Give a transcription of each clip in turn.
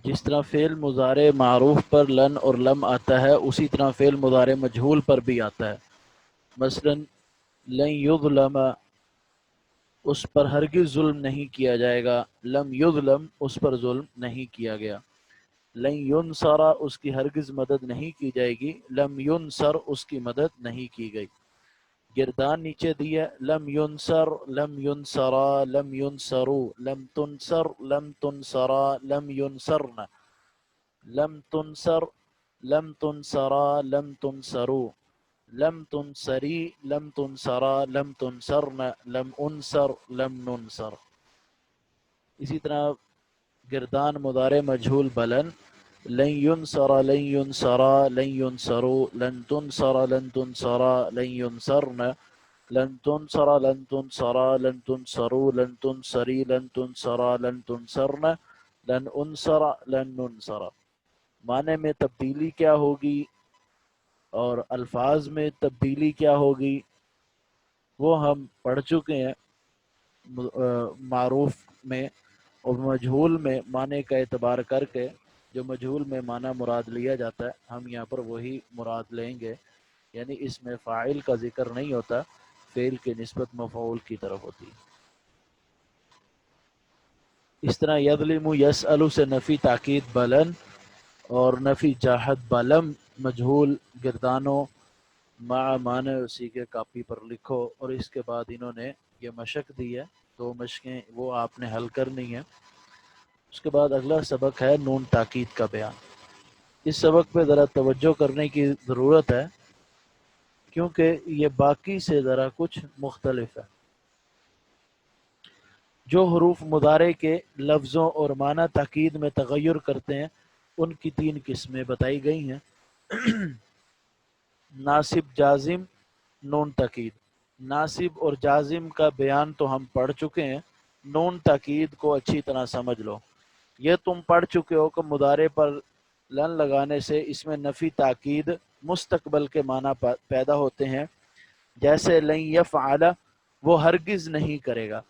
جس طرح فعل مضارع معروف پر لن اور لم آتا ہے اسی طرح فعل مضارع مجہول پر بھی آتا ہے. مثلا لن یظلم اس پر ہرگز ظلم نہیں کیا جائے گا، لم یظلم اس پر ظلم نہیں کیا گیا. لن ینصر اس کی ہرگز مدد نہیں کی جائے گی، لم ینصر اس کی مدد نہیں کی گئی. گردان نیچے دیا، لم ینصر لم ینصرا لم ینصرو لم تنصر لم تنصرا لم ینصرن لم تنصر لم تنصرا لم تنصرو لم تنصری لم تنصرا لم تنصرن لم انصر لم ننصر. اسی طرح گردان مضارع مجہول بلن، لن ینصر لن ینصرا لن ینصرو لن تنصر لن تنصرا لن ینصرن لن تنصر لن تنصرا لن تنصرو لن تنصری لن تنصرا لن تنصرن لن انصر لن ننصر. معنی میں تبدیلی کیا ہوگی اور الفاظ میں تبدیلی کیا ہوگی وہ ہم پڑھ چکے ہیں معروف میں. اور مجہول میں معنی کا اعتبار کر کے جو مجہول میں معنی مراد لیا جاتا ہے ہم یہاں پر وہی مراد لیں گے، یعنی اس میں فاعل کا ذکر نہیں ہوتا، فعل کی نسبت مفعول کی طرف ہوتی ہے. اس طرح یظلم یسأل سے نفی تاکید بلن اور نفی جاحد بلم مجہول گردانوں مع معنی اسی کے کاپی پر لکھو. اور اس کے بعد انہوں نے یہ مشق دی ہے، 2 مشقیں وہ آپ نے حل کرنی ہیں. اس کے بعد اگلا سبق ہے نون تاکید کا بیان. اس سبق پہ ذرا توجہ کرنے کی ضرورت ہے کیونکہ یہ باقی سے ذرا کچھ مختلف ہے. جو حروف مضارع کے لفظوں اور معنی تاکید میں تغیر کرتے ہیں ان کی 3 قسمیں بتائی گئی ہیں. ناصب جازم نون تاکید. ناصب اور جازم کا بیان تو ہم پڑھ چکے ہیں، نون تاکید کو اچھی طرح سمجھ لو. یہ تم پڑھ چکے ہو کہ مضارع پر لن لگانے سے اس میں نفی تاکید مستقبل کے معنی پیدا ہوتے ہیں، جیسے لن یفعل وہ ہرگز نہیں کرے گا.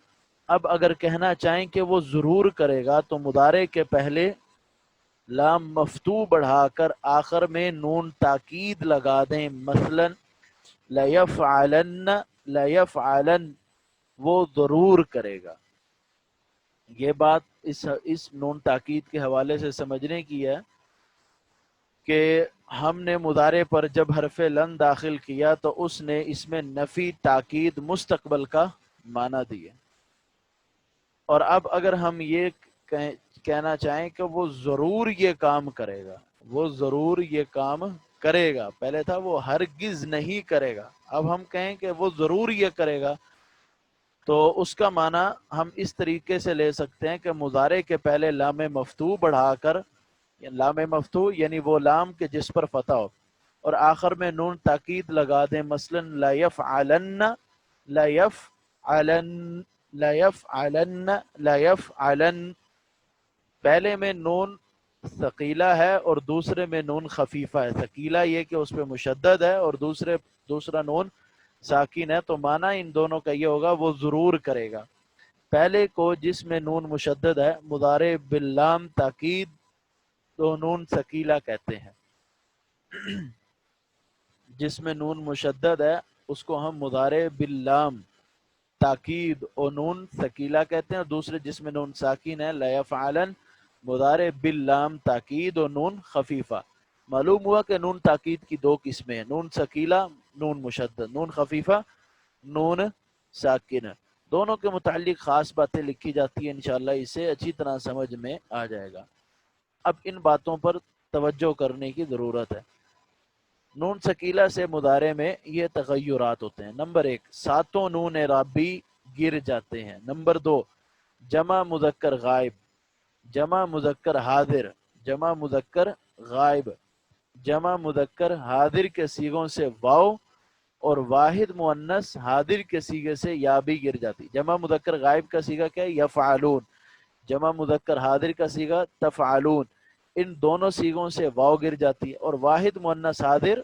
اب اگر کہنا چاہیں کہ وہ ضرور کرے گا تو مضارع کے پہلے لام مفتوح بڑھا کر آخر میں نون تاکید لگا دیں. مثلا لیفعلن لیفعلن وہ ضرور کرے گا. یہ بات اس نون تاکید کے حوالے سے سمجھنے کی ہے کہ ہم نے مضارع پر جب حرف لن داخل کیا تو اس نے اس میں نفی تاکید مستقبل کا معنی دیے. اور اب اگر ہم یہ کہنا چاہیں کہ وہ ضرور یہ کام کرے گا، وہ ضرور یہ کام کرے گا، پہلے تھا وہ ہرگز نہیں کرے گا، اب ہم کہیں کہ وہ ضرور یہ کرے گا، تو اس کا معنی ہم اس طریقے سے لے سکتے ہیں کہ مضارع کے پہلے لام مفتوح بڑھا کر، لام مفتوح یعنی وہ لام کے جس پر فتح ہو، اور آخر میں نون تاکید لگا دیں. مثلا لا یفعلن لا یفعلن لا یفعلن لا یفعلن. پہلے میں نون ثقیلہ ہے اور دوسرے میں نون خفیفہ ہے. ثقیلہ یہ کہ اس پہ مشدد ہے اور دوسرا نون ساکن ہے، تو معنی ان دونوں کا یہ ہوگا وہ ضرور کرے گا. پہلے کو جس میں نون مشدد ہے مضارع باللام تاکید تو نون ثقیلہ کہتے ہیں. جس میں نون مشدد ہے اس کو ہم مضارع باللام تاکید اور نون ثقیلہ کہتے ہیں، اور دوسرے جس میں نون ساکن ہے لا یفعلن مضارع باللام تاکید اور نون خفیفہ. معلوم ہوا کہ نون تاکید کی 2 قسمیں ہیں، نون ثقیلہ نون مشدد، نون خفیفہ نون ساکن. دونوں کے متعلق خاص باتیں لکھی جاتی ہیں، انشاءاللہ اسے اچھی طرح سمجھ میں آ جائے گا. اب ان باتوں پر توجہ کرنے کی ضرورت ہے. نون ثقیلہ سے مضارع میں یہ تغیرات ہوتے ہیں. نمبر 1 7 نون اعرابی گر جاتے ہیں. نمبر 2 جمع مذکر غائب، جمع مذکر حاضر، جمع مذکر غائب، جمع مذکر حاضر کے صیغوں سے واو اور واحد مؤنث حاضر کے صیغے سے یا بھی گر جاتی. جمع مذکر غائب کا صیغہ کیا ہے؟ یفعلون. جمع مذکر حاضر کا صیغہ تفعلون. ان دونوں صیغوں سے واو گر جاتی ہے. اور واحد مؤنث حاضر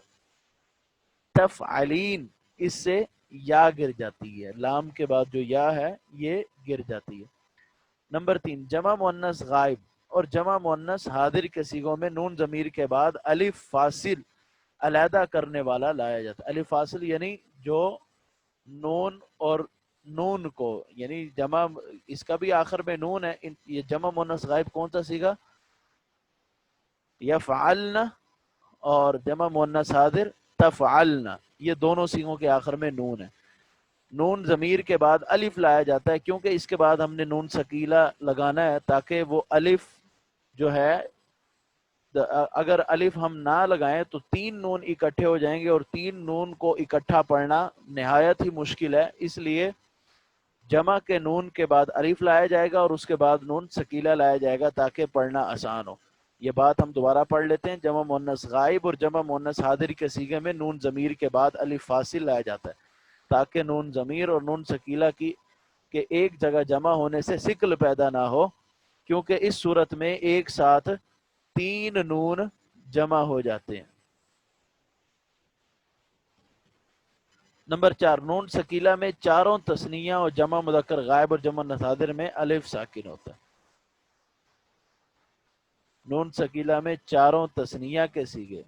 تفعلین، اس سے یا گر جاتی ہے، لام کے بعد جو یا ہے یہ گر جاتی ہے. نمبر 3 جمع مؤنث غائب اور جمع مؤنث حاضر کے سیغوں میں نون ضمیر کے بعد الف فاصل علیحدہ کرنے والا لایا جاتا ہے۔ الف فاصل یعنی جو نون اور نون کو، یعنی جمع اس کا بھی آخر میں نون ہے، یہ جمع مؤنث غائب کون سا سیگا؟ یفعلن، اور جمع مؤنث حاضر تفعلن، یہ دونوں سیغوں کے آخر میں نون ہے۔ نون ضمیر کے بعد الف لایا جاتا ہے کیونکہ اس کے بعد ہم نے نون ثقیلہ لگانا ہے تاکہ وہ الف جو ہے، اگر الف ہم نہ لگائیں تو تین نون اکٹھے ہو جائیں گے اور تین نون کو اکٹھا پڑھنا نہایت ہی مشکل ہے، اس لیے جمع کے نون کے بعد الف لایا جائے گا اور اس کے بعد نون ثقیلہ لایا جائے گا تاکہ پڑھنا آسان ہو۔ یہ بات ہم دوبارہ پڑھ لیتے ہیں۔ جمع مؤنث غائب اور جمع مؤنث حاضر کے صیغے میں نون ضمیر کے بعد الف فاصل لایا جاتا ہے تاکہ نون ضمیر اور نون ثقیلہ کی کے ایک جگہ جمع ہونے سے ثقل پیدا نہ ہو، کیونکہ اس صورت میں ایک ساتھ تین نون جمع ہو جاتے ہیں۔ نمبر 4، نون ثقیلہ میں چاروں تثنیہ اور جمع مذکر غائب اور جمع مؤنث حاضر میں الف ساکن ہوتا ہے۔ نون ثقیلہ میں چاروں تثنیہ کے صیغے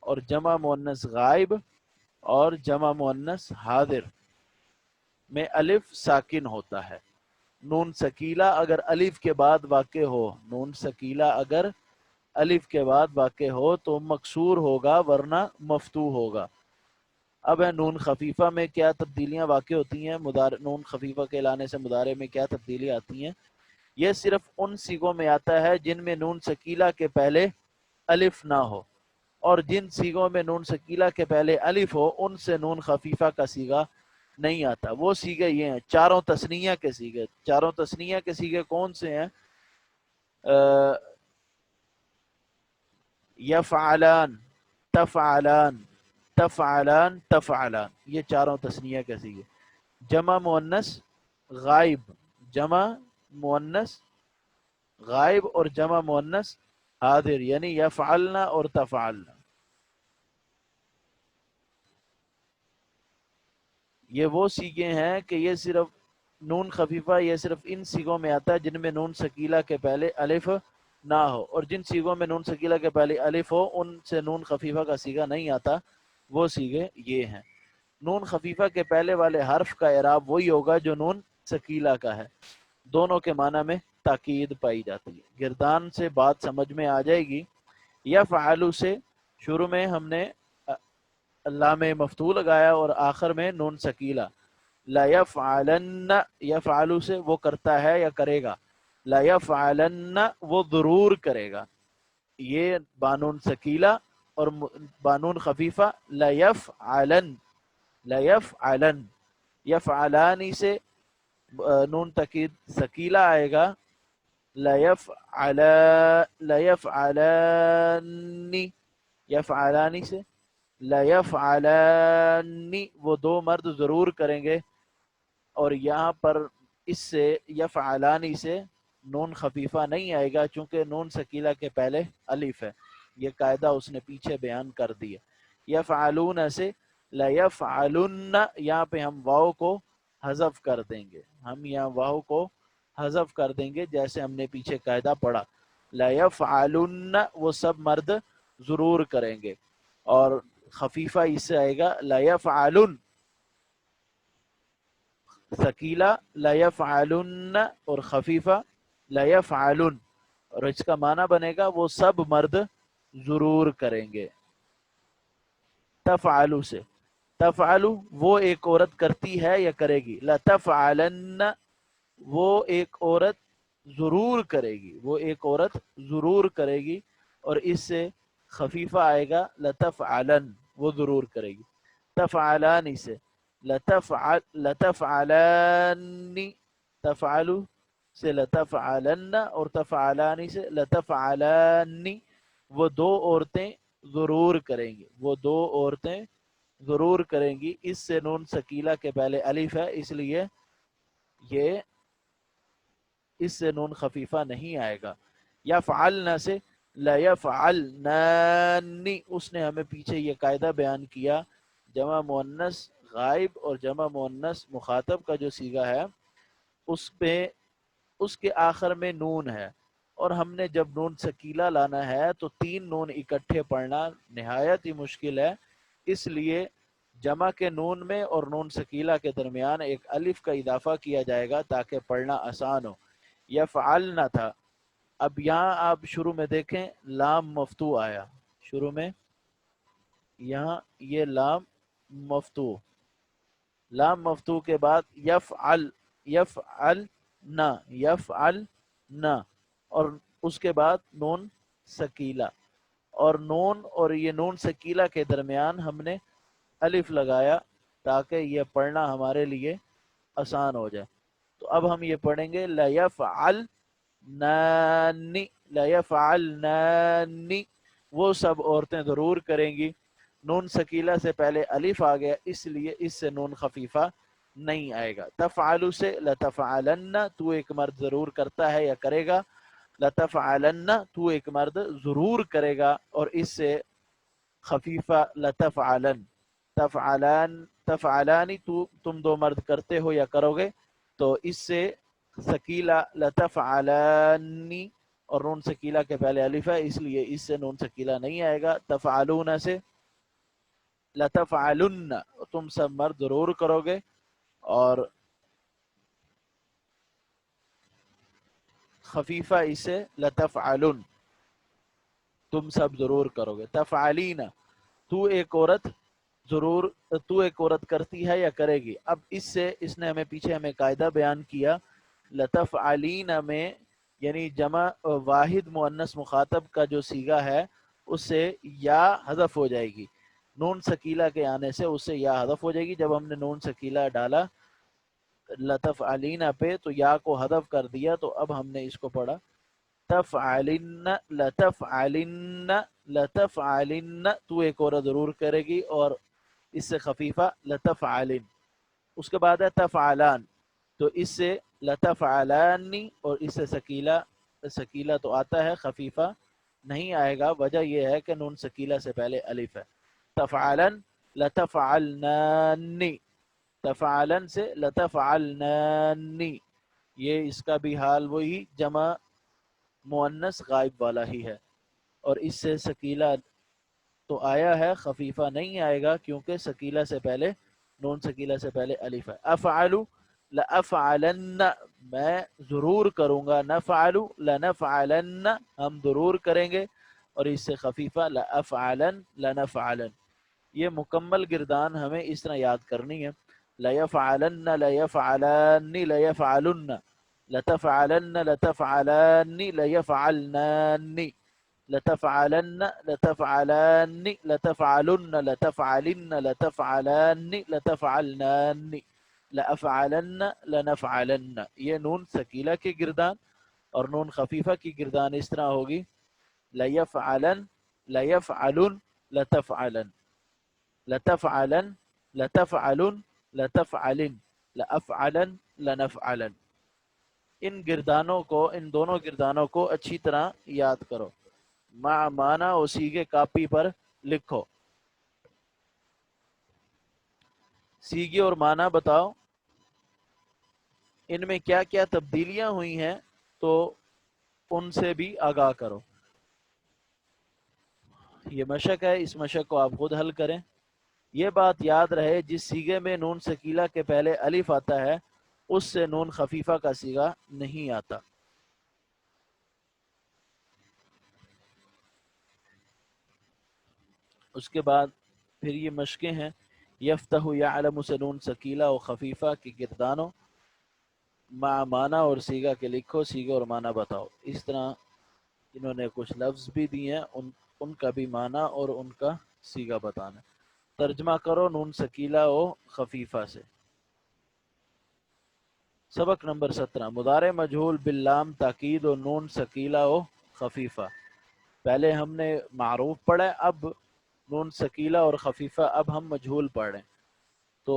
اور جمع مؤنث غائب اور جمع مؤنث حاضر میں الف ساکن ہوتا ہے۔ نون ثقیلہ اگر الف کے بعد واقع ہو، نون ثقیلہ اگر الف کے بعد واقع ہو تو مکسور ہوگا ورنہ مفتوح ہوگا۔ اب ہے نون خفیفہ میں کیا تبدیلیاں واقع ہوتی ہیں، نون خفیفہ کے لانے سے مضارع میں کیا تبدیلی آتی ہیں؟ یہ صرف ان صیغوں میں آتا ہے جن میں نون ثقیلہ کے پہلے الف نہ ہو، اور جن صیغوں میں نون ثقیلہ کے پہلے الف ہو ان سے نون خفیفہ کا صیغہ نہیں آتا۔ وہ صیغے یہ ہیں چاروں تثنیہ کے صیغے۔ چاروں تثنیہ کے صیغے کون سے ہیں؟ یفعلان، تفعلان، تفعلان، تفعلان، یہ چاروں تثنیہ کے صیغے۔ جمع مؤنث غائب، جمع مؤنث غائب اور جمع مؤنث حاضر یعنی یفعلنا اور تفعلنا، یہ وہ صیغے ہیں کہ یہ صرف نون خفیفہ یہ صرف ان صیغوں میں آتا ہے جن میں نون ثقیلہ کے پہلے الف نہ ہو، اور جن صیغوں میں نون ثقیلہ کے پہلے الف ہو ان سے نون خفیفہ کا صیغہ نہیں آتا۔ وہ صیغے یہ ہیں۔ نون خفیفہ کے پہلے والے حرف کا اعراب وہی ہوگا جو نون ثقیلہ کا ہے، دونوں کے معنی میں تاکید پائی جاتی ہے۔ گردان سے بات سمجھ میں آ جائے گی۔ یفعلو سے شروع میں ہم نے لام مفتوح لگایا اور آخر میں نون ثقیلہ۔ لا یفعلن، یفعلو سے وہ کرتا ہے یا کرے گا، لا یفعلن وہ ضرور کرے گا، یہ بانون ثقیلہ اور بانون خفیفہ لا یفعلن، لا یفعلن۔ یفعلانی سے نون تاکید ثقیلہ آئے گا، لا یفعلانی، یفعلانی سے لا یفعلانی وہ دو مرد ضرور کریں گے، اور یہاں پر اس سے یفعلانی سے نون خفیفہ نہیں آئے گا چونکہ نون ثقیلہ کے پہلے الف ہے، یہ قاعدہ اس نے پیچھے بیان کر دیا۔ یفعلون سے لا یفعلن، یہاں پہ ہم واو کو حذف کر دیں گے، ہم یہاں واو کو حذف کر دیں گے جیسے ہم نے پیچھے قاعدہ پڑھا، لا یفعلن وہ سب مرد ضرور کریں گے، اور خفیفہ اس سے آئے گا لا یفعلن، ثقیلہ لا یفعلن اور خفیفہ لا یفعلن، اور اس کا معنی بنے گا وہ سب مرد ضرور کریں گے۔ تفعلو سے تفعلو وہ ایک عورت کرتی ہے یا کرے گی، لتفعلن وہ ایک عورت ضرور کرے گی، وہ ایک عورت ضرور کرے گی، اور اس سے خفیفہ آئے گا لتفعلن وہ ضرور کرے گی۔ تفعلانی سے لتفعلانی، تفعلو سے لتفعلن اور تفعلانی سے لتفعلانی وہ دو عورتیں ضرور کریں گی، وہ دو عورتیں ضرور کریں گی، اس سے نون ثقیلہ کے پہلے الف ہے اس لیے یہ اس سے نون خفیفہ نہیں آئے گا۔ یفعلن سے لا یفعلنانی، اس نے ہمیں پیچھے یہ قاعدہ بیان کیا، جمع مؤنث غائب اور جمع مؤنث مخاطب کا جو صیغہ ہے اس پہ اس کے آخر میں نون ہے، اور ہم نے جب نون سکیلا لانا ہے تو 3 نون اکٹھے پڑھنا نہایت ہی مشکل ہے، اس لیے جمع کے نون میں اور نون سکیلا کے درمیان ایک الف کا اضافہ کیا جائے گا تاکہ پڑھنا آسان ہو۔ یفعلن تھا، اب یہاں آپ شروع میں دیکھیں لام مفتوح آیا شروع میں، یہاں یہ لام مفتوح، لام مفتوح کے بعد یفعل، یفعل نہ، یفعل نہ، اور اس کے بعد نون سکیلا، اور نون اور یہ نون سکیلا کے درمیان ہم نے الف لگایا تاکہ یہ پڑھنا ہمارے لیے آسان ہو جائے۔ تو اب ہم یہ پڑھیں گے لَيَفْعَلْنَانِ، لَيَفْعَلْنَانِ، وہ سب عورتیں ضرور کریں گی۔ نون سکیلا سے پہلے الف آ گیا اس لیے اس سے نون خفیفہ نہیں آئے گا۔ تفعل سے لتفعلن، تو ایک مرد ضرور کرتا ہے یا کرے گا، لتفعلن تو ایک مرد ضرور کرے گا، اور اس سے خفیفہ لتفعلن، تفعلان، تفعلانی تو تم 2 مرد کرتے ہو یا کرو گے، تو اس سے سکیلا لتفعلانی، اور نون سکیلا کے پہلے الف ہے اس لیے اس سے نون سکیلا نہیں آئے گا۔ تفعلون سے لتفعلن، تم سب مرد ضرور کرو گے، اور خفیفہ اسے لتفعلن، تم سب ضرور کرو گے۔ تفعلین، تو ایک عورت ضرور، تو ایک عورت کرتی ہے یا کرے گی۔ اب اس سے اس نے ہمیں پیچھے ہمیں قاعدہ بیان کیا، لتفعلین میں یعنی جمع واحد مؤنث مخاطب کا جو صیغہ ہے اس سے یا حذف ہو جائے گی، نون سکیلا کے آنے سے اس سے یا حذف ہو جائے گی۔ جب ہم نے نون سکیلا ڈالا لتفعلین پہ تو یا کو حذف کر دیا، تو اب ہم نے اس کو پڑھا تفعلن، لتفعلن، لتفعلن، تو ایک عورت ضرور کرے گی، اور اس سے خفیفہ لتفعلن۔ اس کے بعد ہے تفعلان، تو اس سے لتفعلانی، اور اس سے سکیلا، سکیلا تو آتا ہے خفیفہ نہیں آئے گا، وجہ یہ ہے کہ نون سکیلا سے پہلے الف ہے۔ تفعلن لتفعلنانی، تفعلن سے لتفعلنانی، یہ اس کا بھی حال وہی جمع مؤنث غائب والا ہی ہے، اور اس سے سکیلا تو آیا ہے خفیفہ نہیں آئے گا کیونکہ سکیلا سے پہلے، نون سکیلا سے پہلے الف ہے۔ افعلو لافعلن، میں ضرور کروں گا، نفعلو لنفعلن، ہم ضرور کریں گے، اور اس سے خفیفہ لافعلن، لنفعلن۔ یہ مکمل گردان ہمیں اس طرح یاد کرنی ہے، لیفعلن، لیفعلن، لیفعلن، لتفعلن، لتفعلن، لیفعلنان، لتفعلن، لتفعلن، لتفعلن، لتفعلن، لتفعلن، لتفعلنان، لأفعلن، لنفعلن۔ یہ نون سکیلا کی گردان اور نون خفیفہ کی گردان اس طرح ہوگی، لیفعلن، لیفعلن، لتفعلن، لتفعلن، لتفعلن، لتفعلن، لأفعلن، لنفعلن۔ ان گردانوں کو، ان دونوں گردانوں کو اچھی طرح یاد کرو، مع معنی اور سیغے کاپی پر لکھو۔ سیغے اور معنی بتاؤ ان میں کیا کیا تبدیلیاں ہوئی ہیں، تو ان سے بھی آگاہ کرو۔ یہ مشق ہے، اس مشق کو آپ خود حل کریں۔ یہ بات یاد رہے، جس سیغے میں نون سکیلا کے پہلے الف آتا ہے اس سے نون خفیفہ کا سیغہ نہیں آتا۔ اس کے بعد پھر یہ مشقیں ہیں، یفتح یعلم سے نون سکیلا و خفیفہ کی گردانوں، مع معنی اور سیغہ کے لکھو، سیغہ اور معنی بتاؤ۔ اس طرح انہوں نے کچھ لفظ بھی دیے ہیں، ان کا بھی معنی اور ان کا سیغہ بتانا۔ ترجمہ کرو نون سکیلا و خفیفہ سے۔ سبق نمبر 17، مضارع مجہول باللام تاکید و نون سکیلا و خفیفہ۔ پہلے ہم نے معروف پڑھا، اب نون سکیلا اور خفیفہ، اب ہم مجہول پڑھ رہے ہیں، تو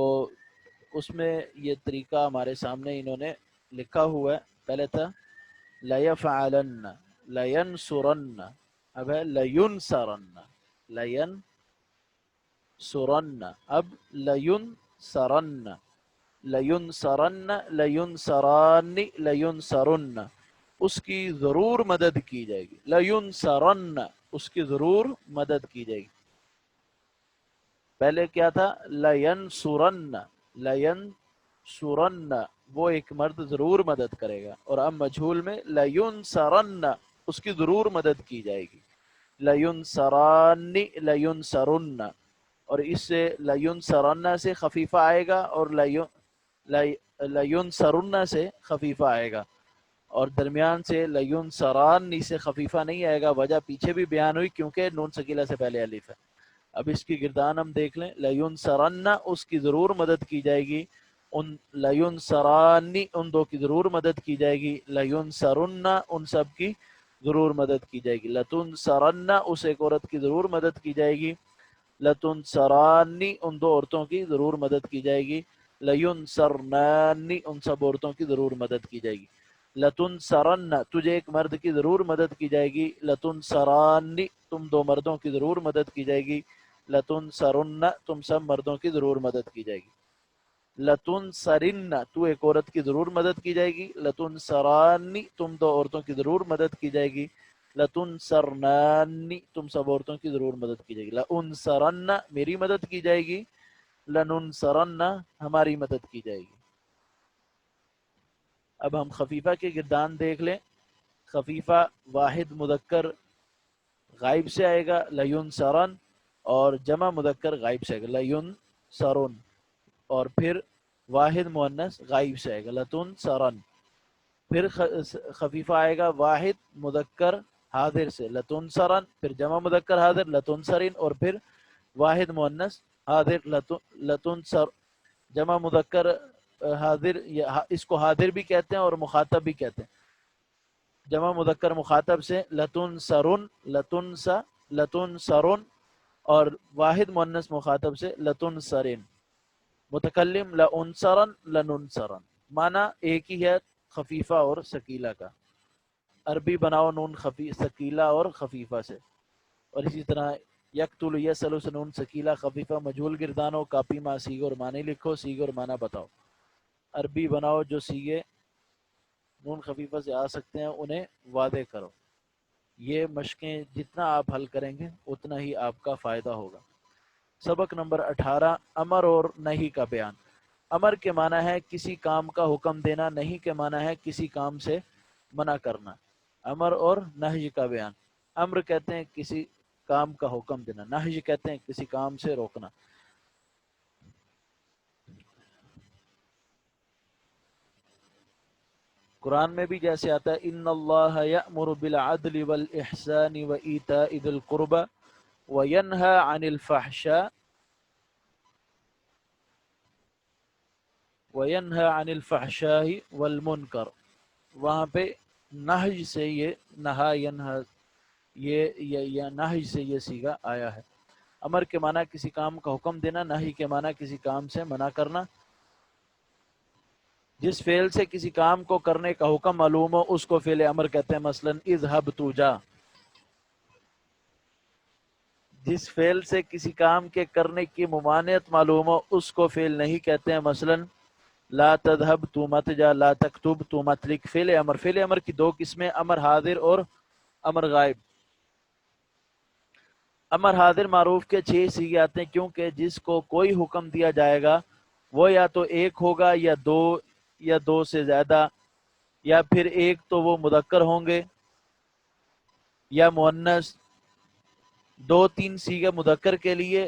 اس میں یہ طریقہ ہمارے سامنے انہوں نے لکھا ہوا ہے۔ پہلے تھا لیفعلن، لینصرن، اب ہے لینصرن، لینصرن، اب لینصرن، لینصرن، لینصران، لینصرن، اس کی ضرور مدد کی جائے گی، لَيُنْصَرَنَّ اس کی ضرور مدد کی جائے گی. پہلے کیا تھا؟ لَيَنْصُرَنَّ، لَيَنْصُرَنَّ وہ ایک مرد ضرور مدد کرے گا، اور اب مجہول میں لَيُنْصَرَنَّ اس کی ضرور مدد کی جائے گی. لَيُنْصَرَانِ لَيُنْصَرُنَّ، اور اس سے لَيُنْصَرَنَّ سے خفیفہ آئے گا، اور لَيُنْصَرُنَّ سے خفیفہ آئے گا، اور درمیان سے لَيُنْصَرَانِ سے خفیفہ نہیں آئے گا. وجہ پیچھے بھی بیان ہوئی، کیونکہ نون سکیلہ سے پہلے الف ہے. اب اس کی گردان ہم دیکھ لیں. لَيُنْصَرَنَّ اس کی ضرور مدد کی جائے گی، ان لَيُنْصَرَانِ ان دو کی ضرور مدد کی جائے گی، لَيُنْصَرُنَّ ان سب کی ضرور مدد کی جائے گی. لَتُنْصَرَنَّ اس ایک عورت کی ضرور مدد کی جائے گی، لَتُنْصَرَانِ ان دو عورتوں کی ضرور مدد کی جائے گی، لَيُنْصَرْنَانِ ان سب عورتوں کی ضرور مدد کی جائے گی. لَتُنْصَرَنَّ تجھے ایک مرد کی ضرور مدد کی جائے گی، لَتُنْصَرَانِ تم دو مردوں کی ضرور مدد کی جائے گی، لَتُنْصَرُنَّ تم سب مردوں کی ضرور مدد کی جائے گی. لَتُنْصَرِنَّ تو ایک عورت کی ضرور مدد کی جائے گی، لَتُنْصَرَانِ تم دو عورتوں کی ضرور مدد کی جائے گی، لَتُنْصَرْنَانِ تم سب عورتوں کی ضرور مدد کی جائے گی. لَأُنْصَرَنَّ میری مدد کی جائے گی، لَنُنْصَرَنَّ ہماری مدد کی جائے گی. اب ہم خفیفہ کے گردان دیکھ لیں. خفیفہ واحد مذکر غائب سے آئے گا لَيُنْصَرَنَّ، اور جمع مذکر غائب سے آئے گا لَيُنْصَرُنَّ، اور پھر واحد مؤنث غائب سے آئے گا لَتُنْصَرَنَّ. پھر خفیفہ آئے گا واحد مذکر حاضر سے لَتُنْصَرَنَّ، پھر جمع مذکر حاضر لَتُنْصَرِنَ، اور پھر واحد مؤنث حاضر لَتُنْصَرَ. جمع مذکر حاضر اس کو حاضر بھی کہتے ہیں اور مخاطب بھی کہتے ہیں. جمع مذکر مخاطب سے لَتُنْصَرُنَّ لَتُنْصَرُنَّ، اور واحد مؤنث مخاطب سے لَتُنْصَرِنَ. متکلم لَأُنْصَرَنَّ لَنُنْصَرَنَّ، معنی ایک ہی ہے خفیفہ اور ثقیلہ کا. عربی بناؤ نون ثقیلہ اور خفیفہ سے، اور اسی طرح یقتل یسلو سے نون ثقیلہ خفیفہ مجہول گردانو، کاپی ماں سیگے اور معنی لکھو، سیگے اور معنی بتاؤ. عربی بناؤ جو سیگے نون خفیفہ سے آ سکتے ہیں انہیں واضح کرو. یہ مشقیں جتنا آپ حل کریں گے اتنا ہی آپ کا فائدہ ہوگا. سبق نمبر 18 امر اور نہیں کا بیان. امر کے معنی ہے کسی کام کا حکم دینا، نہیں کے معنی ہے کسی کام سے منع کرنا. امر اور نہی کا بیان. امر کہتے ہیں کسی کام کا حکم دینا، نہی کہتے ہیں کسی کام سے روکنا. قرآن میں بھی جیسے آتا ہے ان اللہ یأمر بالعدل والاحسان وایتاء ذی القربى وینہی عن الفحشاء والمنکر. وہاں پہ نہج سے یہ نہا ینہا یہ نہج سے یہ صیغہ آیا ہے. امر کے معنی کسی کام کا حکم دینا، نہی کے معنی کسی کام سے منع کرنا. جس فعل سے کسی کام کو کرنے کا حکم معلوم ہو اس کو فعل امر کہتے ہیں. مثلا اذهب تو جا. جس فعل سے کسی کام کے کرنے کی ممانعت معلوم ہو اس کو فعل نہیں کہتے ہیں. مثلا لا تذهب تو مت جا، لا تکتب تو مت لکھ. فعل امر. فعل امر کی دو قسمیں، امر حاضر اور امر غائب. امر حاضر معروف کے 6 صیغے آتے ہیں، کیونکہ جس کو کوئی حکم دیا جائے گا وہ یا تو ایک ہوگا یا دو سے زیادہ، یا پھر ایک تو وہ مذکر ہوں گے یا مؤنث. 2-3 صیغے مذکر کے لیے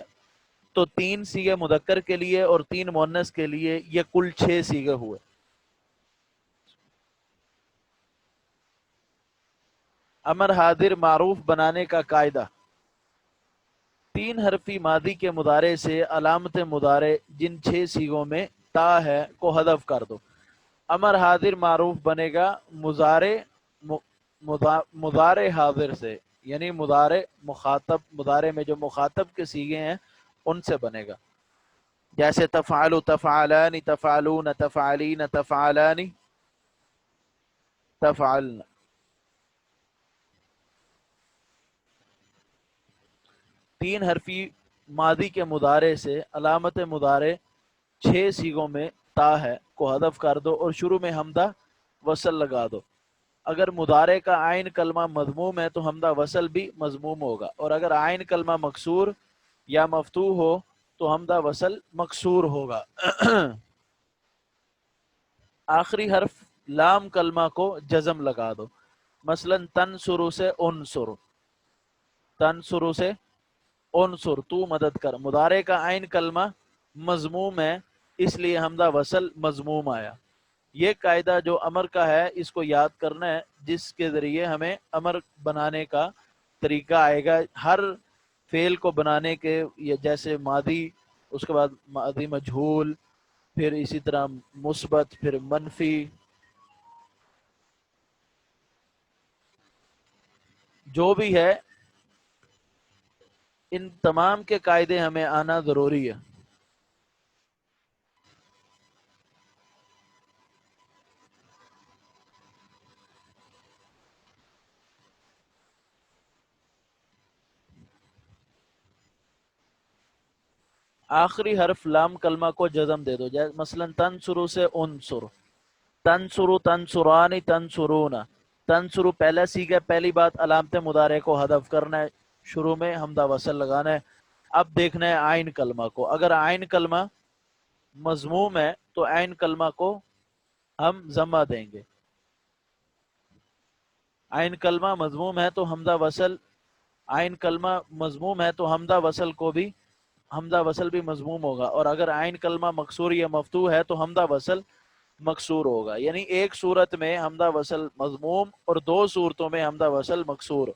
تو 3 صیغے مذکر کے لیے اور 3 مؤنث کے لیے، یہ کل 6 صیغے ہوئے. امر حاضر معروف بنانے کا قاعدہ: 3 حرفی ماضی کے مضارع سے علامت مضارع جن 6 صیغوں میں تا ہے کو حذف کر دو. امر حاضر معروف بنے گا مضارع حاضر سے، یعنی مضارع میں جو مخاطب کے صیغے ہیں ان سے بنے گا. جیسے تفعل، تفعلان، تفعلون، تفعلین، تفعلان، تفعلن. تین حرفی ماضی کے مضارع سے علامت مضارع 6 صیغوں میں تا ہے کو حذف کر دو اور شروع میں حمزہ وصل لگا دو. اگر مضارع کا عین کلمہ مضموم ہے تو حمزہ وصل بھی مضموم ہوگا، اور اگر عین کلمہ مکسور یا مفتوح ہو تو حمزہ وصل مکسور ہوگا۔ آخری حرف لام کلمہ کو جزم لگا دو، مثلا تنصر سے انصر، تنصر سے انصر تو مدد کر۔ مضارع کا عین کلمہ مضموم ہے اس لیے حمزہ وصل مضموم آیا۔ یہ قاعدہ جو امر کا ہے اس کو یاد کرنا ہے، جس کے ذریعے ہمیں امر بنانے کا طریقہ آئے گا۔ ہر فعل کو بنانے کے، جیسے ماضی، اس کے بعد ماضی مجہول، پھر اسی طرح مثبت، پھر منفی، جو بھی ہے ان تمام کے قاعدے ہمیں آنا ضروری ہے۔ آخری حرف لام کلمہ کو جزم دے دو، جیسے مثلا تنصرو سے انصر، تنصرو تنصرانی تنصرون۔ تنصرو پہلا سیکھا، پہلی بات علامت مضارع کو حذف کرنا ہے، شروع میں حمزہ وصل لگانا ہے۔ اب دیکھنا ہے عین کلمہ کو، اگر عین کلمہ مضموم ہے تو عین کلمہ کو ہم ضمہ دیں گے۔ عین کلمہ مضموم ہے تو حمزہ وصل، عین کلمہ مضموم ہے تو حمزہ وصل کو بھی، حمزہ وصل بھی مضموم ہوگا، اور اگر عین کلمہ مکسور یا مفتوح ہے تو حمزہ وصل مکسور ہوگا۔ یعنی ایک صورت میں حمزہ وصل مضموم اور دو صورتوں میں حمزہ وصل مکسور۔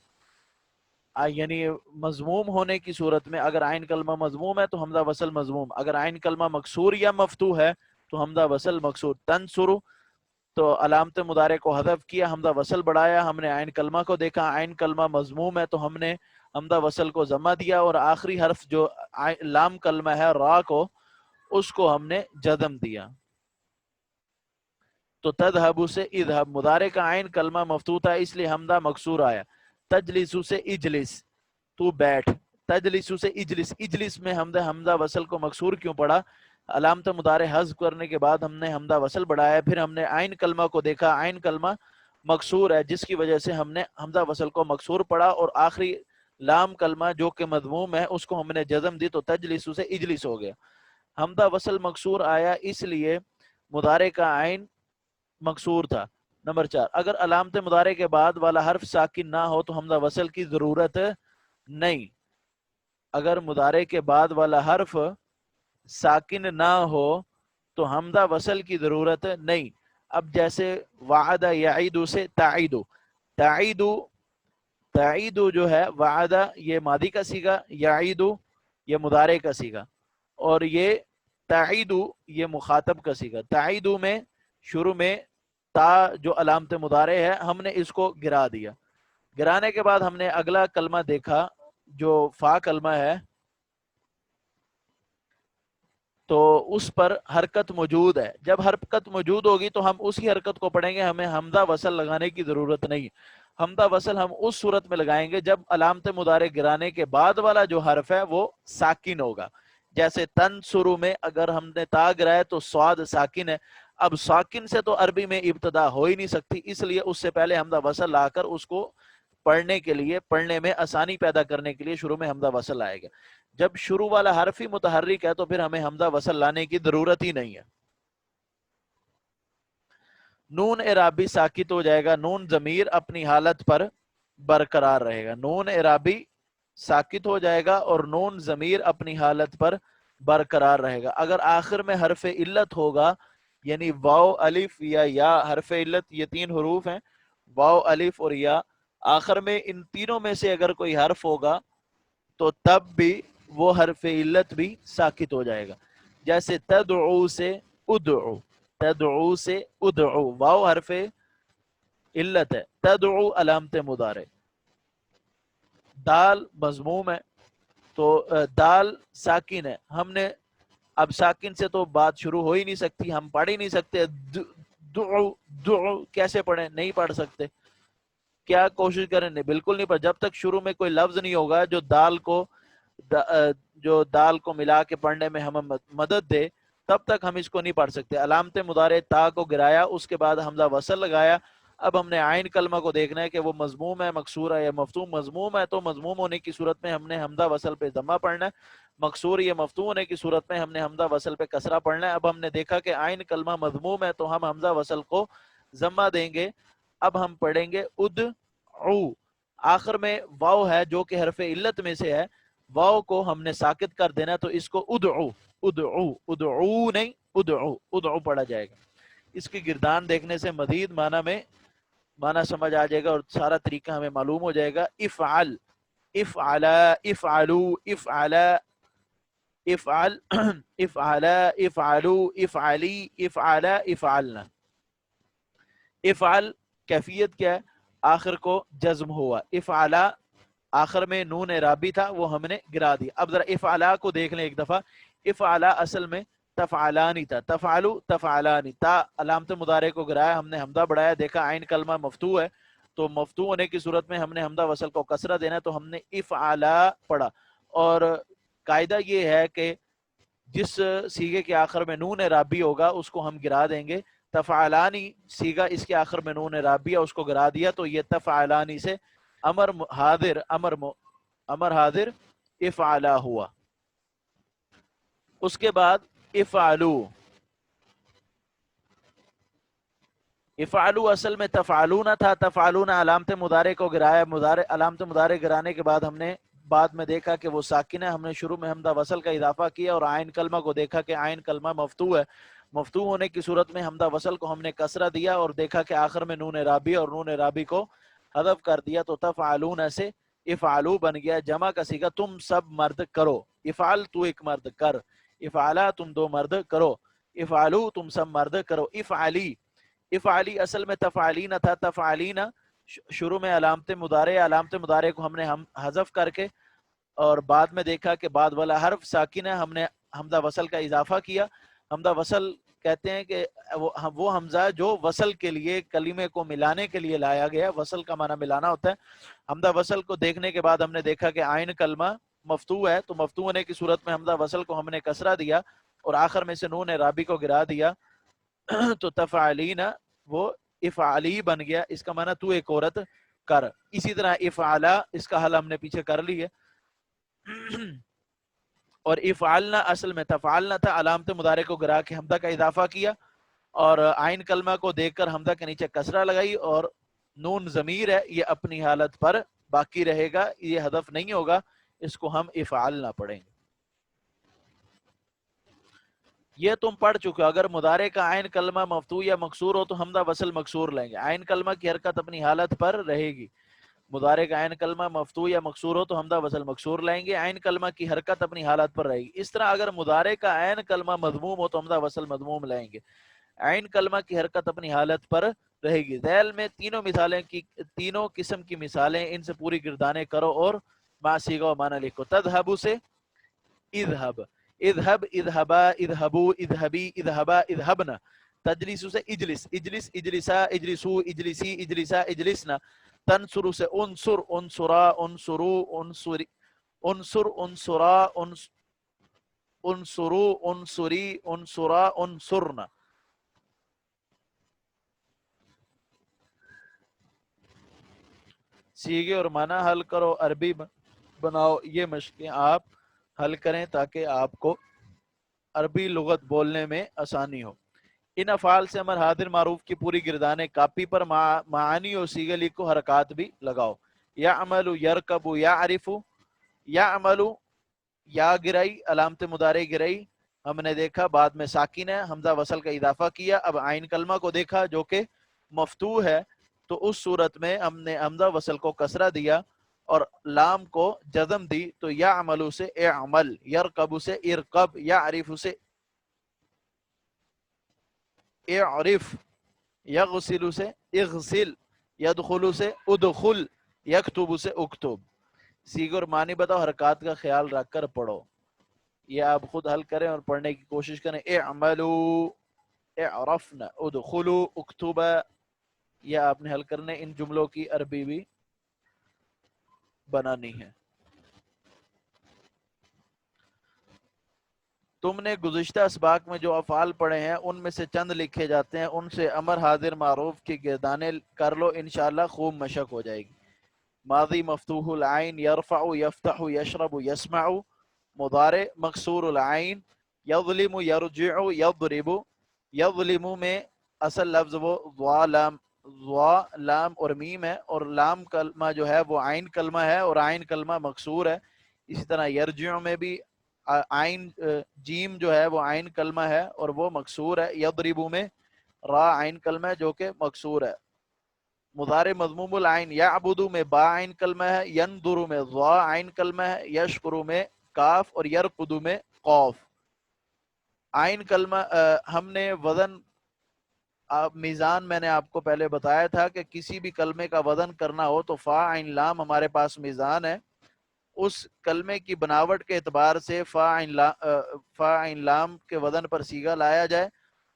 یعنی مضموم ہونے کی صورت میں اگر عین کلمہ مضموم ہے تو حمزہ وصل مضموم، اگر عین کلمہ مکسور یا مفتوح ہے تو حمزہ وصل مکسور۔ تنصرو تو علامت مضارع کو حذف کیا، حمزہ وصل بڑھایا، ہم نے عین کلمہ کو دیکھا، عین کلمہ مضموم ہے تو ہم نے حمزہ وصل کو ضمہ دیا، اور آخری حرف جو لام کلمہ ہے را کو، اس کو ہم نے جزم دیا۔ تو تذهب سے اذهب، مضارع کا عین کلمہ مفتوح ہے اس لیے حمزہ مکسور آیا۔ تجلس سے اجلس، تو بیٹھ، تجلس سے اجلس، اجلس میں حمزہ وصل کو مکسور کیوں پڑا؟ علامت مضارع حذف کرنے کے بعد ہم نے حمزہ وصل بڑھایا، پھر ہم نے عین کلمہ کو دیکھا، عین کلمہ مکسور ہے جس کی وجہ سے ہم نے حمزہ وصل کو مکسور پڑھا، اور آخری لام کلمہ جو کہ مضموم ہے اس کو ہم نے جزم دی تو تجلس سے اجلس ہو گیا۔ حمزہ وصل مکسور آیا اس لیے مضارع کا عین مکسور تھا۔ نمبر 4، اگر علامت مضارع کے بعد والا حرف ساکن نہ ہو تو حمزہ وصل کی ضرورت نہیں۔ اگر مضارع کے بعد والا حرف ساکن نہ ہو تو حمزہ وصل کی ضرورت نہیں۔ اب جیسے وعد یعید سے تعید، تعید، تعید جو ہے وعد یہ ماضی کا صیغہ، یعید یہ مضارع کا صیغہ، اور یہ تعید یہ مخاطب کا صیغہ۔ تعید میں شروع میں تا جو علامت مضارع ہے ہم نے اس کو گرا دیا، گرانے کے بعد ہم نے اگلا کلمہ دیکھا جو فا کلمہ ہے تو اس پر حرکت موجود ہے، جب حرکت موجود ہوگی تو ہم اسی حرکت کو پڑھیں گے، ہمیں حمزہ وصل لگانے کی ضرورت نہیں۔ حمزہ وصل ہم اس صورت میں لگائیں گے جب علامت مضارع گرانے کے بعد والا جو حرف ہے وہ ساکن ہوگا۔ جیسے تنصرو میں اگر ہم نے تا گرایا تو صاد ساکن ہے، اب ساکن سے تو عربی میں ابتدا ہو ہی نہیں سکتی، اس لیے اس سے پہلے حمزہ وصل لا کر اس کو پڑھنے کے لیے، پڑھنے میں آسانی پیدا کرنے کے لیے شروع میں حمزہ وصل آئے گا۔ جب شروع والا حرف ہی متحرک ہے تو پھر ہمیں حمزہ وصل لانے کی ضرورت ہی نہیں ہے۔ نون اعرابی ساکت ہو جائے گا، نون ضمیر اپنی حالت پر برقرار رہے گا، نون اعرابی ساکت ہو جائے گا اور نون ضمیر اپنی حالت پر برقرار رہے گا۔ اگر آخر میں حرف علت ہوگا، یعنی واو الف یا یا، حرف علت یہ 3 حروف ہیں، واو الف اور یا، آخر میں ان تینوں میں سے اگر کوئی حرف ہوگا تو تب بھی وہ حرف علت بھی ساکت ہو جائے گا۔ جیسے تدعو سے ادعو، تدعو سے ادعو، واو حرف علت ہے، تدعو علامت مضارع، دال مضموم ہے تو دال ساکن ہے، ہم نے اب ساکن سے تو بات شروع ہو ہی نہیں سکتی، ہم پڑھ ہی نہیں سکتے، دعو دعو کیسے پڑھیں؟ نہیں پڑھ سکتے، کیا کوشش کریں؟ نہیں، بالکل نہیں پڑھ، جب تک شروع میں کوئی لفظ نہیں ہوگا جو دال کو ملا کے پڑھنے میں ہمیں مدد دے، تب تک ہم اس کو نہیں پڑھ سکتے۔ علامت مضارع تا کو گرایا، اس کے بعد حمزہ وصل لگایا، اب ہم نے عین کلمہ کو دیکھنا ہے کہ وہ مضموم ہے مکسور ہے یا مفتوح. مضموم ہے تو مضموم ہونے کی صورت میں ہم نے حمزہ وصل پہ ضمہ پڑھنا ہے. مکسور یا مفتوح ہونے کی صورت میں ہم نے حمزہ وصل پہ کسرہ پڑھنا ہے. اب ہم نے دیکھا کہ عین کلمہ مضموم ہے تو ہم حمزہ وصل کو ضمہ دیں گے. اب ہم پڑھیں گے ادعو. آخر میں واو ہے جو کہ حرف علت میں سے ہے, واو کو ہم نے ساکت کر دینا, تو اس کو ادعو ادعو ادعو نہیں ادعو ادعو پڑھا جائے گا. اس کی گردان دیکھنے سے مزید معنی میں معنی سمجھ آ جائے گا اور سارا طریقہ ہمیں معلوم ہو جائے گا. افعل افعلا افعلو افعلا افعل افعلا افعلو افعلی افعلا افعلنا. افعل کیفیت کیا ہے؟ آخر کو جزم ہوا. افعلا آخر میں نون اعرابی تھا وہ ہم نے گرا دیا. اب ذرا افعلا کو دیکھ لیں ایک دفعہ. افعلا اصل میں تفعلانی تھا, تفعلو تفعلانی, تا علامت مضارع کو گرایا, ہم نے حمزہ بڑھایا, دیکھا عین کلمہ مفتوح ہے تو مفتوح ہونے کی صورت میں ہم نے حمزہ وصل کو کسرہ دینا, تو ہم نے افعلا پڑھا. اور قاعدہ یہ ہے کہ جس سیغے کے آخر میں نون اعرابی ہوگا اس کو ہم گرا دیں گے. تفعلانی سیغہ اس کے آخر میں نون اعرابی ہے اس کو گرا دیا, تو یہ تفعلانی سے امر حاضر امر حاضر افعلا ہوا. اس کے بعد افعلو. افعلو اصل میں تفعلون تھا, تفعلون علامت مضارع کو گرایا, علامت مضارع گرانے کے بعد ہم نے بعد میں دیکھا کہ وہ ساکن ہے, ہم نے شروع میں حمزہ وصل کا اضافہ کیا, اور عین کلمہ کو دیکھا کہ عین کلمہ مفتوح ہے. مفتوح ہونے کی صورت میں حمزہ وصل کو ہم نے کسرہ دیا اور دیکھا کہ آخر میں نون اعرابی اور نون اعرابی کو حذف کر دیا, تو تفعلون سے افعلو بن گیا. جمع کا صیغہ تم سب مرد کرو. افعل تو ایک مرد کر, افعلا تم دو مرد کرو, افعلو تم سب مرد کرو. افعلی افعلی اصل میں تفعلین تھا, تفعلین شروع میں علامت مضارع کو ہم نے حذف کر کے اور بعد میں دیکھا کہ بعد والا حرف ساکن ہے, ہم نے حمزہ وصل کا اضافہ کیا. حمزہ وصل کہتے ہیں کہ وہ حمزہ جو وصل کے لیے کلمے کو ملانے کے لیے لایا گیا, وصل کا معنی ملانا ہوتا ہے. حمزہ وصل کو دیکھنے کے بعد ہم نے دیکھا کہ عین کلمہ مفتوح ہے, تو مفتوح ہونے کی صورت میں حمزہ وصل کو ہم نے کسرہ دیا اور آخر میں سے نون اعرابی کو گرا دیا, تو تفعلین وہ افعلی بن گیا. اس کا معنی تو ایک عورت کر. اسی طرح افعلا اس کا حل ہم نے پیچھے کر لی ہے. اور افعلنا اصل میں تفعلنا تھا, علامت مضارع کو گرا کے حمزہ کا اضافہ کیا اور عین کلمہ کو دیکھ کر حمزہ کے نیچے کسرہ لگائی, اور نون ضمیر ہے یہ اپنی حالت پر باقی رہے گا, یہ حذف نہیں ہوگا, اس کو ہم افعلنا پڑھیں گے. یہ تم پڑھ چکے ہو. اگر مضارع کا عین کلمہ مفتوح یا مکسور ہو تو حمزہ وصل مکسور لیں گے. عین کلمہ کی حرکت اپنی حالت پر رہے گی. مضارع کا عین کلمہ مفتوح یا مکسور ہو تو حمزہ وصل مکسور لیں گے, عین کلمہ کی حرکت اپنی حالت پر رہے گی. اس طرح اگر مضارع کا عین کلمہ مضموم ہو تو حمزہ وصل مضموم لیں گے, عین کلمہ کی حرکت اپنی حالت پر رہے گی. ذیل میں تینوں قسم کی مثالیں, ان سے پوری گردانیں کرو اور ما صیغہ و معنی لکھو. تذهب سے اذهب, اذهب اذهبا اذهبو اذهبی اذهبا اذهبنا. تجلس سے اجلس, اجلس اجلسا اجلسو اجلسی اجلسا اجلسنا. تنصر سے انصر, انصرا انصرو انصری انصر انصرا انصرو انصری انصرا انصرنا. سیگے اور معنی حل کرو, عربی بناؤ. یہ مشقیں آپ حل کریں تاکہ آپ کو عربی لغت بولنے میں آسانی ہو. ان افعال سے امر حاضر معروف کی پوری گردانیں کاپی پر معانی اور سیغے لکھو, حرکات بھی لگاؤ. یعمل یرکب یعرف, یعمل یا گرائی علامت مضارع گرائی, ہم نے دیکھا بعد میں ساکن ہے, حمزہ وصل کا اضافہ کیا. اب عین کلمہ کو دیکھا جو کہ مفتوح ہے, تو اس صورت میں ہم نے حمزہ وصل کو کسرہ دیا اور لام کو جزم دی, تو یعمل سے اعمل, یرکب سے ارکب, یعرف سے اعرف, یغسل سے اغسل, یدخل سے ادخل, یکتب سے اکتب. سیغ اور معنی بتاؤ, حرکات کا خیال رکھ کر پڑھو. یہ آپ خود حل کریں اور پڑھنے کی کوشش کریں. اعملوا اعرفنا ادخلوا اکتبا. یہ آپ نے حل کرنے, ان جملوں کی عربی بھی بنانی ہے. تم نے گزشتہ اسباق میں جو افعال پڑھے ہیں ان میں سے چند لکھے جاتے ہیں، ان سے امر حاضر معروف کی گردانیں کر لو، انشاءاللہ خوب مشق ہو جائے گی۔ ماضی مفتوح العین یرفع یفتح یشرب یسمع، مضارع مکسور العین یظلم یرجع یضرب، یظلم میں اصل لفظ وہ ضا لام اور میم ہے، اور لام کلمہ جو ہے وہ عین کلمہ ہے اور عین کلمہ مکسور ہے۔ اسی طرح یرجع میں بھی عین جیم جو ہے وہ عین کلمہ ہے اور وہ مکسور ہے۔ یضرب میں را عین کلمہ ہے جو کہ مکسور ہے۔ مضارع مضموم العین یعبد میں با عین کلمہ ہے، ینظر میں ضا عین کلمہ ہے، یشکر میں کاف اور یرقد میں قوف عین کلمہ۔ ہم نے وزن میزان میں نے آپ کو پہلے بتایا تھا کہ کسی بھی کلمے کا وزن کرنا ہو تو فا عین لام ہمارے پاس میزان ہے، اس کلمے کی بناوٹ کے اعتبار سے فا عین لام کے وزن پر صیغہ لایا جائے،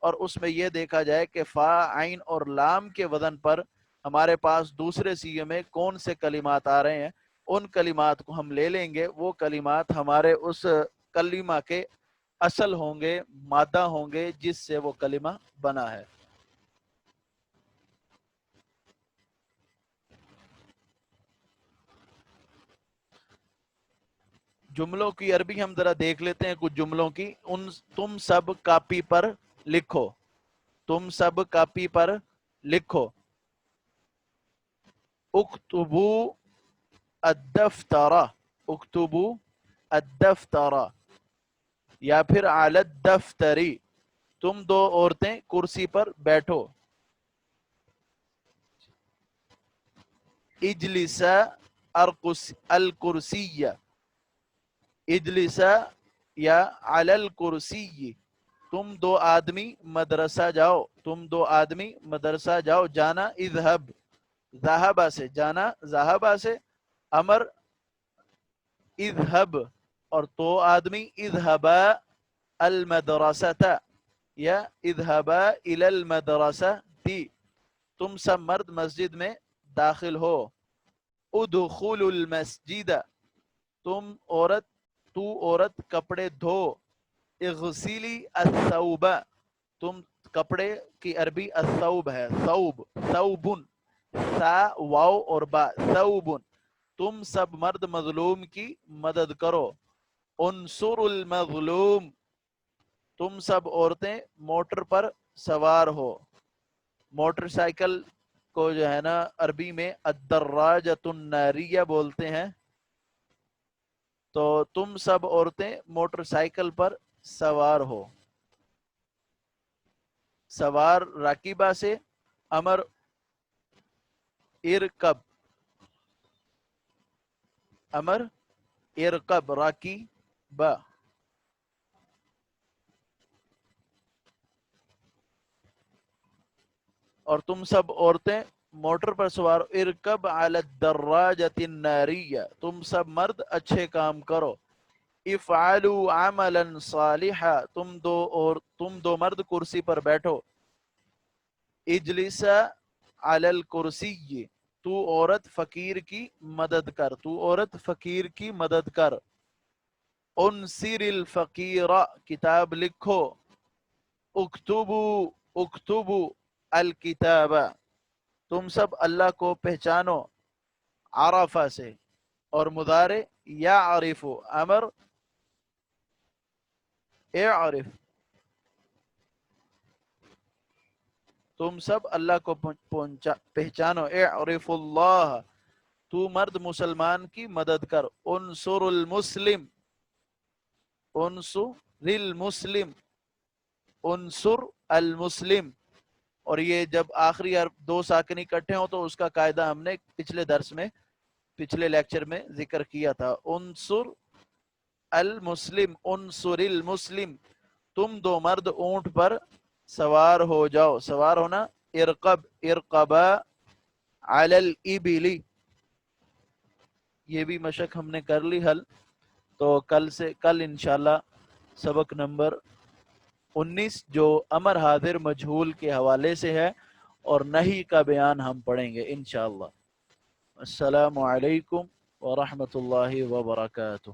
اور اس میں یہ دیکھا جائے کہ فا عین اور لام کے وزن پر ہمارے پاس دوسرے صیغے میں کون سے کلمات آ رہے ہیں، ان کلمات کو ہم لے لیں گے۔ وہ کلمات ہمارے اس کلمہ کے اصل ہوں گے، مادہ ہوں گے جس سے وہ کلمہ بنا ہے۔ جملوں کی عربی ہم ذرا دیکھ لیتے ہیں، کچھ جملوں کی۔ تم سب کاپی پر لکھو، تم سب کاپی پر لکھو۔ اکتبو الدفتر، اکتبو الدفتر، یا پھر علی الدفتری، تم دو عورتیں کرسی پر بیٹھو۔ اجلس الکرسی، اجلس یا علی الکرسی، تم دو آدمی مدرسہ جاؤ، تم دو آدمی مدرسہ جاؤ۔ جانا اذهب، ذهب سے جانا، ذهب سے امر اذهب، اور تو آدمی اذهبا المدرسة یا اذهبا الى المدرسة، تم سب مرد مسجد میں داخل ہو۔ ادخل المسجد، تم عورت، تو عورت کپڑے دھو۔ اغسلی الثوب، تم کپڑے کی عربی الثوب ہے، ثوب، ثوبن، سا واو اور با، ثوبن، تم سب مرد مظلوم کی مدد کرو۔ انصر المظلوم، تم سب عورتیں موٹر پر سوار ہو۔ موٹر سائیکل کو جو ہے نا عربی میں الدراجۃ الناریہ بولتے ہیں۔ تو تم سب عورتیں موٹر سائیکل پر سوار ہو۔ سوار راکبہ سے امر ارکب، امر ارکب راکبہ، اور تم سب عورتیں موٹر پر سوار۔ ارکب علی الدراجۃ الناریہ، تم سب مرد اچھے کام کرو۔ افعلوا عملا صالحا، تم دو مرد کرسی پر بیٹھو۔ اجلس علی الکرسی، تو عورت فقیر کی مدد کر، تو عورت فقیر کی مدد کر۔ انصر الفقیر، کتاب لکھو۔ اکتبو، اکتبو الکتاب، تم سب اللہ کو پہچانو، عرفہ سے، اور مضارع یعرف امر اعرف، تم سب اللہ کو پہچانو۔ اعرف اللہ، تو مرد مسلمان کی مدد کر۔ انصر المسلم، انصر المسلم، انصر المسلم، اور یہ جب آخری دو ساکن اکٹھے ہوں تو اس کا قاعدہ ہم نے پچھلے درس میں، پچھلے لیکچر میں ذکر کیا تھا۔ انصر المسلم، انصر المسلم، تم دو مرد اونٹ پر سوار ہو جاؤ۔ سوار ہونا ارقب، ارقبا علی الابل، یہ بھی مشق ہم نے کر لی حل۔ تو کل انشاءاللہ سبق نمبر 19 جو امر حاضر مجہول کے حوالے سے ہے اور نہی کا بیان ہم پڑھیں گے انشاءاللہ۔ السلام علیکم ورحمۃ اللہ وبرکاتہ۔